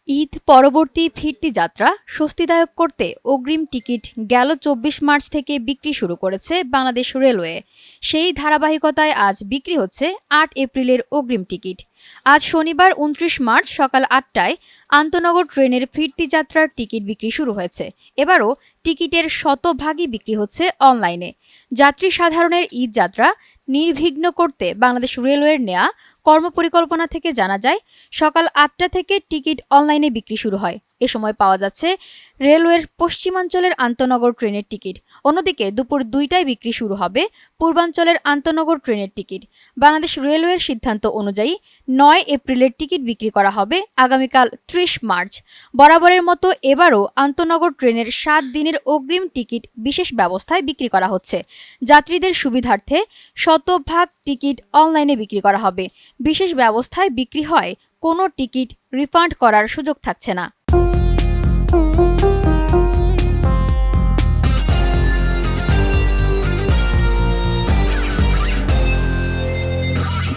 ঈদ পরবর্তী ফিরতি যাত্রা স্বস্তিদায়ক করতে অগ্রিম টিকিট গেল ২৪ মার্চ থেকে বিক্রি শুরু করেছে বাংলাদেশ রেলওয়ে। সেই ধারাবাহিকতায় আজ বিক্রি হচ্ছে ৮ এপ্রিলের অগ্রিম টিকিট। আজ শনিবার ২৯ মার্চ সকাল ৮টায় আন্তনগর ট্রেনের ফিরতি যাত্রার টিকিট বিক্রি শুরু হয়েছে। এবারও টিকিটের শতভাগই বিক্রি হচ্ছে অনলাইনে। যাত্রী সাধারণের ঈদ যাত্রা নির্বিঘ্ন করতে বাংলাদেশ রেলওয়ের নেয়া কর্মপরিকল্পনা থেকে জানা যায়, সকাল ৮টা থেকে টিকিট অনলাইনে বিক্রি শুরু হয়। এ সময় পাওয়া যাচ্ছে রেলওয়ের পশ্চিমাঞ্চলের আন্তনগর ট্রেনের টিকিট। অন্যদিকে দুপুর ২টায় বিক্রি শুরু হবে পূর্বাঞ্চলের আন্তনগর ট্রেনের টিকিট। বাংলাদেশ রেলওয়ের সিদ্ধান্ত অনুযায়ী ৯ এপ্রিলের টিকিট বিক্রি করা হবে আগামীকাল ৩০ মার্চ। বরাবরের মতো এবারও আন্তনগর ট্রেনের ৭ দিনের অগ্রিম টিকিট বিশেষ ব্যবস্থায় বিক্রি করা হচ্ছে। যাত্রীদের সুবিধার্থে শতভাগ টিকিট অনলাইনে বিক্রি করা হবে। বিশেষ ব্যবস্থায় বিক্রি হয় কোনো টিকিট রিফান্ড করার সুযোগ থাকছে না।